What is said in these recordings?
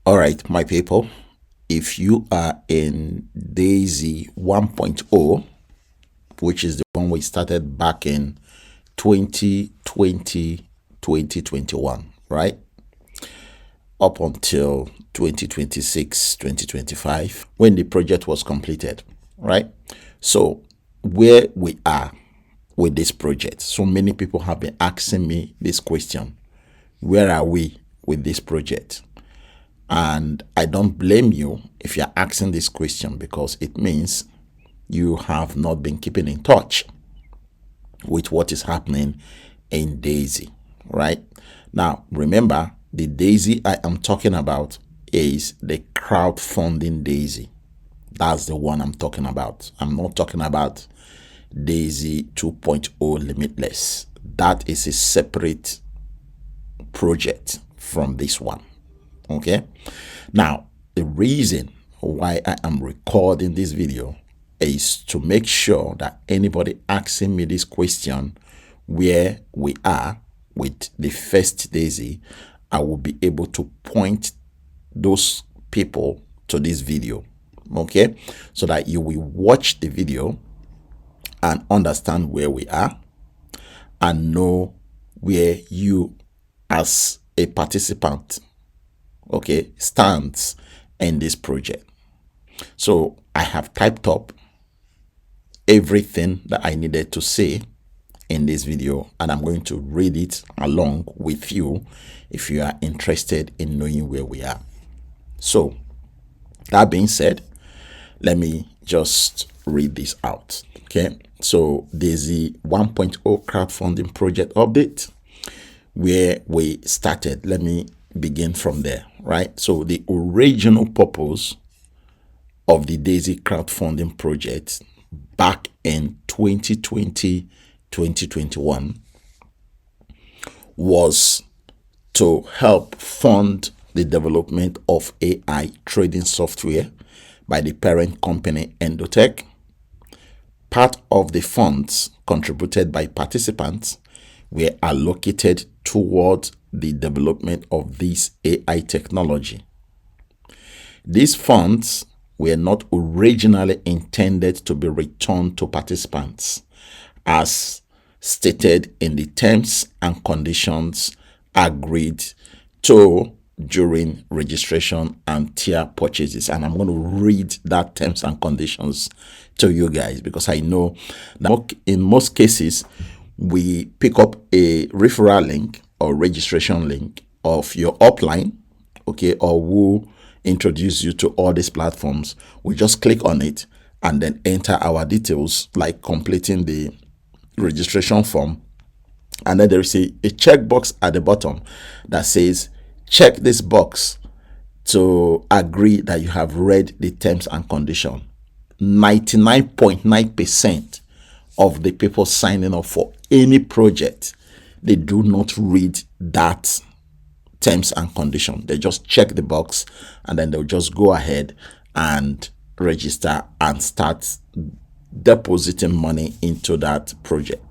All right, my people, if you are in Daisy 1.0, which is the one we started back in 2020, 2021, right? Up until 2026, 2025, when the project was completed, right? So where we are with this project, so many people have been asking me this question: where are we with this project? And I don't blame you if you're asking this question, because it means you have not been keeping in touch with what is happening in Daisy, right? Now, remember, the Daisy I am talking about is the crowdfunding Daisy. That's the one I'm talking about. I'm not talking about Daisy 2.0 Limitless. That is a separate project from this one. Okay, now the reason why I am recording this video is to make sure that anybody asking me this question, where we are with the first Daisy, I will be able to point those people to this video. Okay, so that you will watch the video and understand where we are and know where you as a participant, okay, stands in this project. So I have typed up everything that I needed to say in this video, and I'm going to read it along with you if you are interested in knowing where we are. So that being said, let me just read this out. Okay, so there's the 1.0 crowdfunding project update where we started. Let me begin from there, right? So the original purpose of the Daisy crowdfunding project back in 2020, 2021 was to help fund the development of AI trading software by the parent company Endotech. Part of the funds contributed by participants were allocated towards the development of this AI technology. These funds were not originally intended to be returned to participants, as stated in the terms and conditions agreed to during registration and tier purchases. And I'm going to read that terms and conditions to you guys, because I know that in most cases we pick up a referral link or registration link of your upline, okay, or who introduce you to all these platforms. We just click on it and then enter our details, like completing the registration form, and then there is a checkbox at the bottom that says check this box to agree that you have read the terms and condition. 99.9% of the people signing up for any project, they do not read that terms and condition. They just check the box and then they'll just go ahead and register and start depositing money into that project.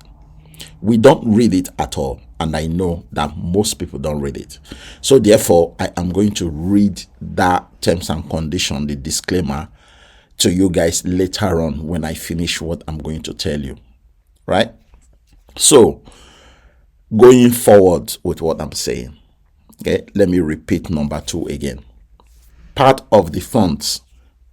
We don't read it at all, and I know that most people don't read it. So therefore, I am going to read that terms and condition, the disclaimer, to you guys later on when I finish what I'm going to tell you, right? So going forward with what I'm saying, okay, let me repeat number 2 again. Part of the funds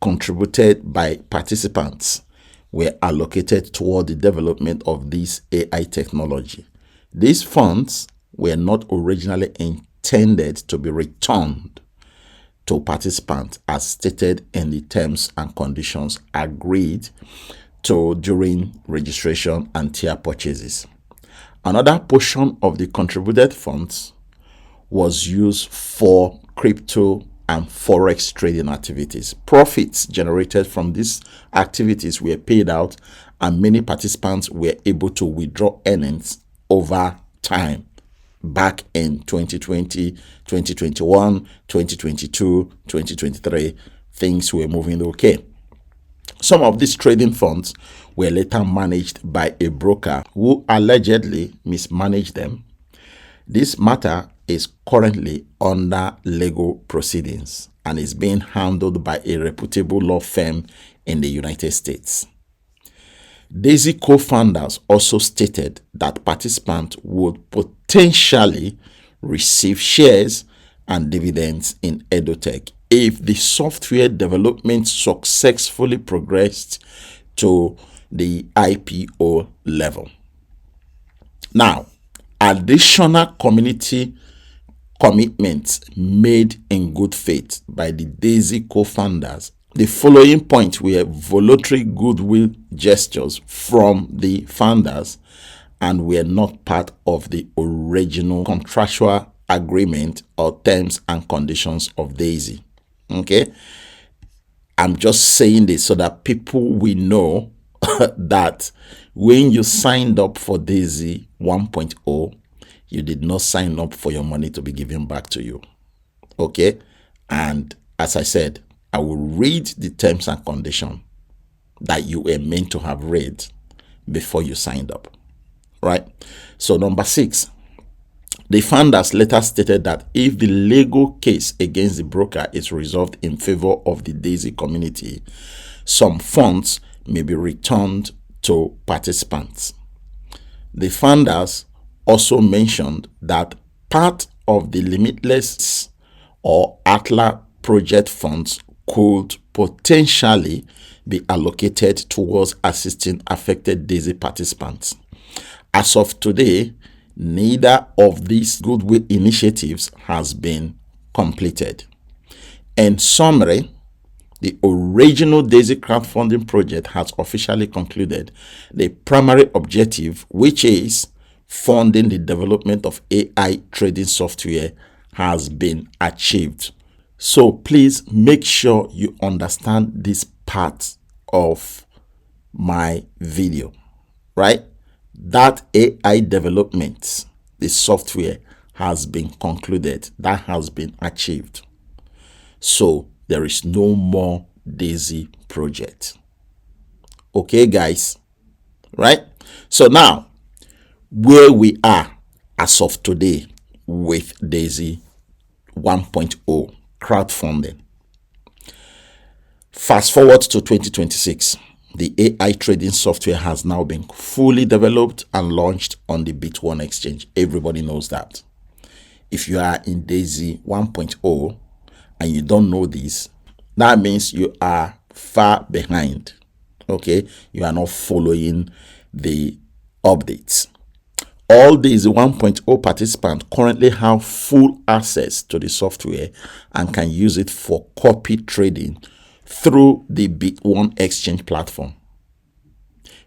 contributed by participants were allocated toward the development of this AI technology. These funds were not originally intended to be returned to participants, as stated in the terms and conditions agreed to during registration and tier purchases. Another portion of the contributed funds was used for crypto and forex trading activities. Profits generated from these activities were paid out, and many participants were able to withdraw earnings over time back in 2020, 2021, 2022, 2023. Things were moving okay. Some of these trading funds were later managed by a broker who allegedly mismanaged them. This matter is currently under legal proceedings and is being handled by a reputable law firm in the United States. Daisy co-founders also stated that participants would potentially receive shares and dividends in EduTech if the software development successfully progressed to the IPO level. Now, additional community commitments made in good faith by the Daisy co-founders. The following points were voluntary goodwill gestures from the founders and were not part of the original contractual agreement or terms and conditions of Daisy. Okay? I'm just saying this so that people will know that when you signed up for Daisy 1.0, you did not sign up for your money to be given back to you. Okay? And as I said, I will read the terms and conditions that you were meant to have read before you signed up. Right? So number 6, the founders later stated that if the legal case against the broker is resolved in favor of the Daisy community, some funds may be returned to participants. The founders also mentioned that part of the Limitless or Atlas project funds could potentially be allocated towards assisting affected Daisy participants. As of today, neither of these goodwill initiatives has been completed. In summary, the original Daisy crowdfunding project has officially concluded the primary objective, which is funding the development of AI trading software, has been achieved. So please make sure you understand this part of my video, right? That AI development, the software, has been concluded. That has been achieved. So there is no more Daisy project. Okay, guys? Right? So now, where we are as of today with Daisy 1.0 crowdfunding. Fast forward to 2026. The AI trading software has now been fully developed and launched on the Bit1 exchange. Everybody knows that. If you are in Daisy 1.0 and you don't know this, that means you are far behind. Okay, you are not following the updates. All Daisy 1.0 participants currently have full access to the software and can use it for copy trading through the Bit1 exchange platform.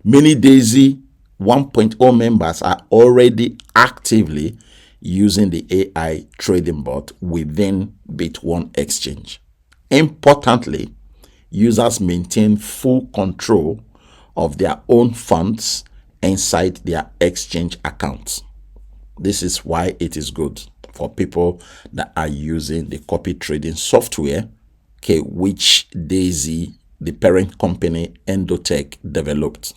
Many Daisy 1.0 members are already actively using the AI trading bot within Bit1 exchange. Importantly, users maintain full control of their own funds inside their exchange accounts. This is why it is good for people that are using the copy trading software, okay, which Daisy, the parent company, EduTech, developed.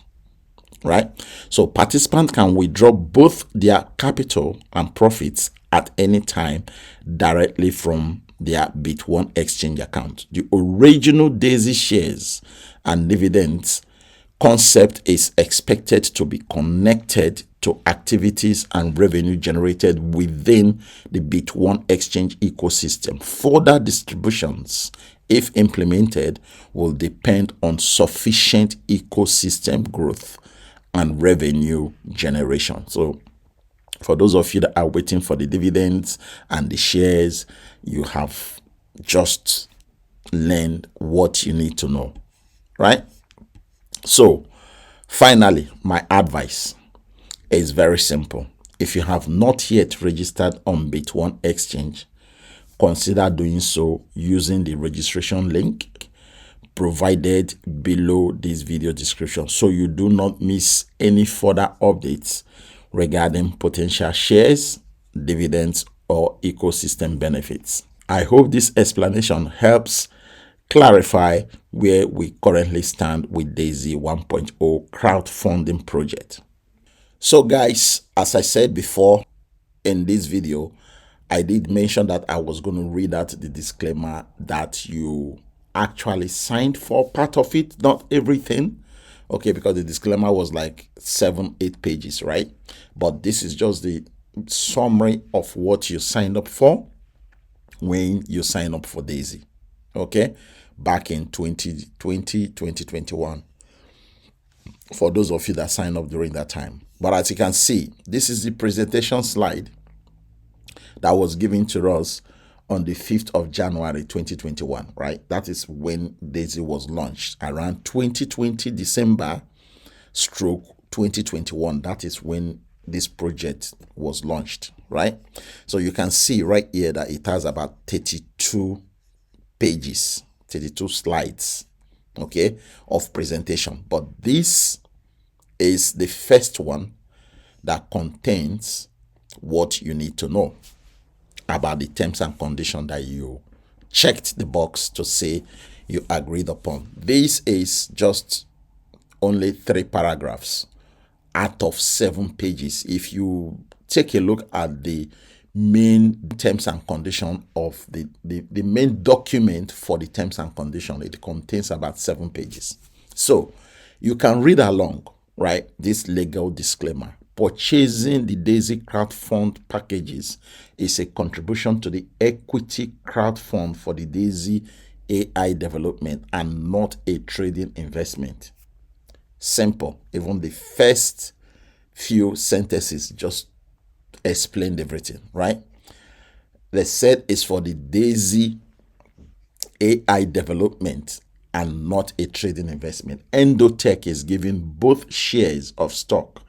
Right? So participants can withdraw both their capital and profits at any time directly from their Bit1 exchange account. The original Daisy shares and dividends concept is expected to be connected to activities and revenue generated within the Bit1 exchange ecosystem. Further distributions, if implemented, will depend on sufficient ecosystem growth and revenue generation. So for those of you that are waiting for the dividends and the shares, you have just learned what you need to know, right? So finally, my advice is very simple. If you have not yet registered on Bit1 exchange, consider doing so using the registration link provided below this video description so you do not miss any further updates regarding potential shares, dividends, or ecosystem benefits. I hope this explanation helps clarify where we currently stand with Daisy 1.0 crowdfunding project. So guys, as I said before in this video, I did mention that I was going to read out the disclaimer that you actually signed for part of it, not everything. Okay, because the disclaimer was like 7-8 pages, right? But this is just the summary of what you signed up for when you sign up for Daisy. Okay, back in 2020, 2021. For those of you that signed up during that time. But as you can see, this is the presentation slide that was given to us on the 5th of January 2021, right? That is when Daisy was launched, around 2020 December stroke 2021. That is when this project was launched, right? So you can see right here that it has about 32 pages, 32 slides, okay, of presentation. But this is the first one that contains what you need to know about the terms and conditions that you checked the box to say you agreed upon. This is just only 3 paragraphs out of 7 pages. If you take a look at the main terms and conditions of the main document for the terms and conditions, it contains about 7 pages. So you can read along, right? This legal disclaimer. Purchasing the Daisy crowdfund packages is a contribution to the equity crowdfund for the Daisy AI development and not a trading investment. Simple. Even the first few sentences just explained everything, right? They said it's for the Daisy AI development and not a trading investment. Endotech is giving both shares of stock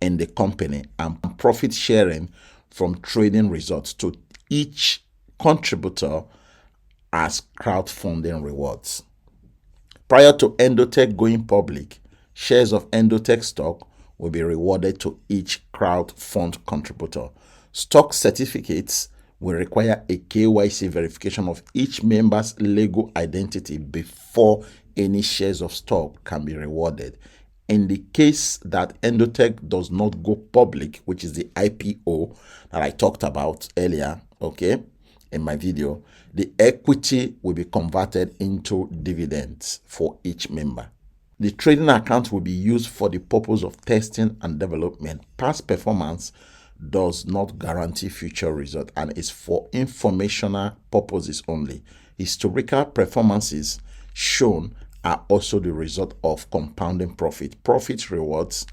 in the company and profit sharing from trading results to each contributor as crowdfunding rewards. Prior to Endotech going public, shares of Endotech stock will be rewarded to each crowdfund contributor. Stock certificates will require a KYC verification of each member's legal identity before any shares of stock can be rewarded. In the case that Endotech does not go public, which is the IPO that I talked about earlier, okay, in my video, the equity will be converted into dividends for each member. The trading account will be used for the purpose of testing and development. Past performance does not guarantee future result and is for informational purposes only. Historical performances shown are also the result of compounding profit. Profit rewards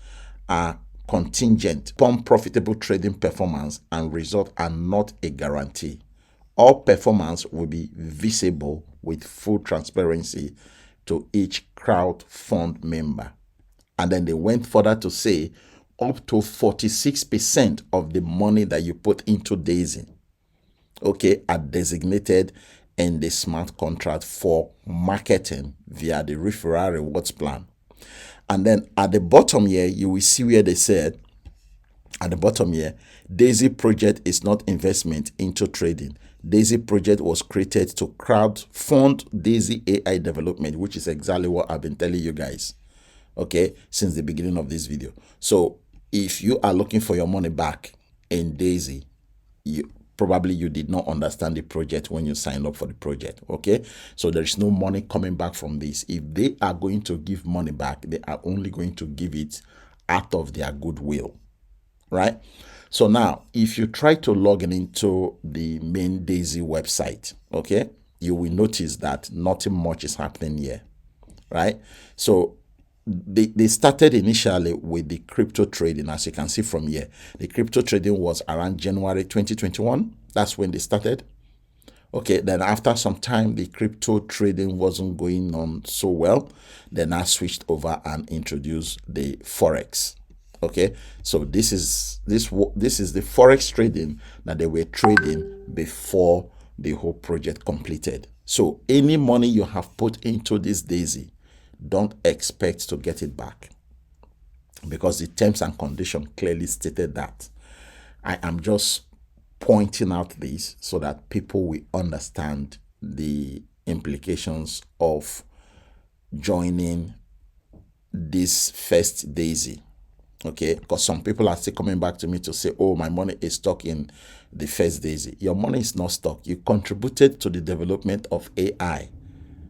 are contingent upon profitable trading performance and result are not a guarantee. All performance will be visible with full transparency to each crowdfund member. And then they went further to say up to 46% of the money that you put into Daisy, okay, are designated in the smart contract for marketing via the referral rewards plan. And then at the bottom here, you will see where they said, at the bottom here, Daisy project is not investment into trading. Daisy project was created to crowdfund Daisy AI development, which is exactly what I've been telling you guys, okay, since the beginning of this video. So if you are looking for your money back in Daisy, you did not understand the project when you signed up for the project, okay? So there is no money coming back from this. If they are going to give money back, they are only going to give it out of their goodwill, right? So now, if you try to log in into the main Daisy website, okay, you will notice that nothing much is happening here, right? So they started initially with the crypto trading, as you can see from here. The crypto trading was around January 2021. That's when they started. Okay, then after some time, the crypto trading wasn't going on so well. Then I switched over and introduced the Forex. Okay, so this is the Forex trading that they were trading before the whole project completed. So any money you have put into this Daisy, don't expect to get it back, because the terms and conditions clearly stated that. I am just pointing out this so that people will understand the implications of joining this first Daisy. Okay, because some people are still coming back to me to say, oh, my money is stuck in the first daisy. Your money is not stuck. You contributed to the development of AI.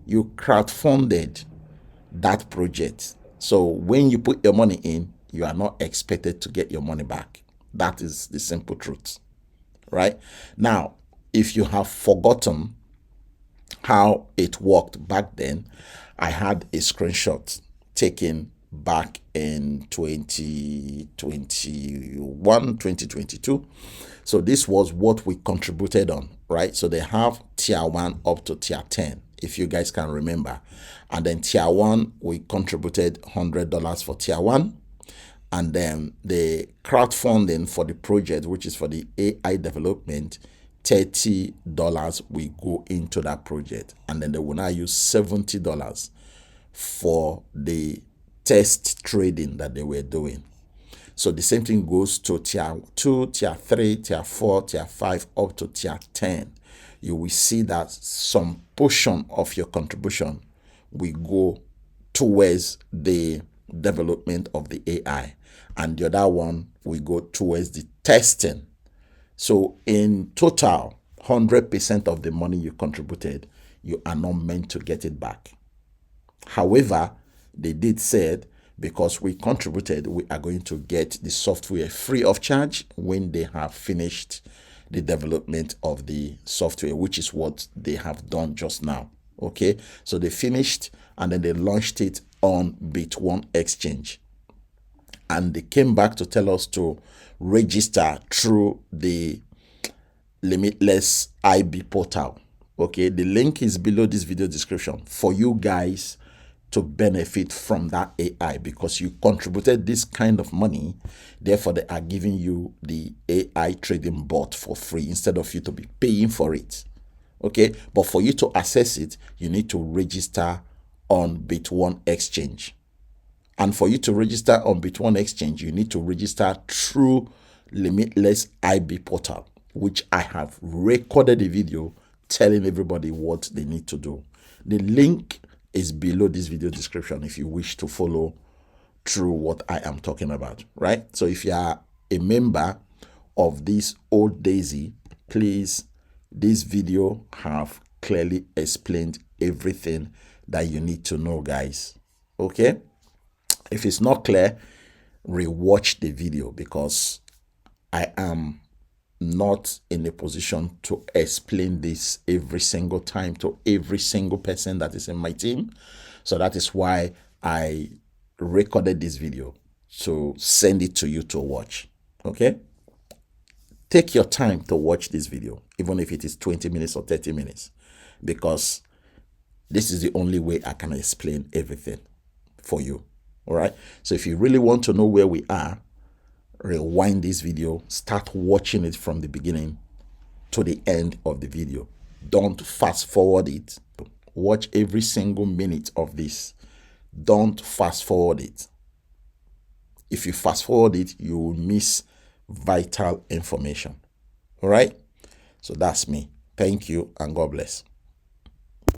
You crowdfunded that project. So when you put your money in, you are not expected to get your money back. That is the simple truth, right? Now, if you have forgotten how it worked back then, I had a screenshot taken back in 2021, 2022. So this was what we contributed on, right? So they have tier 1 up to tier 10, if you guys can remember. And then tier 1, we contributed $100 for tier 1. And then the crowdfunding for the project, which is for the AI development, $30 we go into that project. And then they will now use $70 for the test trading that they were doing. So the same thing goes to tier 2, tier 3, tier 4, tier 5, up to tier 10. You will see that some portion of your contribution will go towards the development of the AI, and the other one will go towards the testing. So in total, 100% of the money you contributed, you are not meant to get it back. However, they did said, because we contributed, we are going to get the software free of charge when they have finished the development of the software, which is what they have done just now. Okay, so they finished and then they launched it on Bit1 Exchange, and they came back to tell us to register through the Limitless IB portal. Okay, the link is below this video description for you guys to benefit from that AI, because you contributed this kind of money. Therefore, they are giving you the AI trading bot for free instead of you to be paying for it. Okay, but for you to access it, you need to register on Bit1 Exchange. And for you to register on Bit1 Exchange, you need to register through Limitless IB portal, which I have recorded a video telling everybody what they need to do. The link is below this video description if you wish to follow through what I am talking about, right? So if you are a member of this old daisy, please, this video have clearly explained everything that you need to know, guys. Okay, if it's not clear, rewatch the video, because I am not in a position to explain this every single time to every single person that is in my team. So that is why I recorded this video to send it to you to watch. Okay, take your time to watch this video, even if it is 20 minutes or 30 minutes, because this is the only way I can explain everything for you. All right, so if you really want to know where we are, rewind this video, start watching it from the beginning to the end of the video. Don't fast forward it. Watch every single minute of this. Don't fast forward it. If you fast forward it, you will miss vital information. All right, so that's me. Thank you and God bless.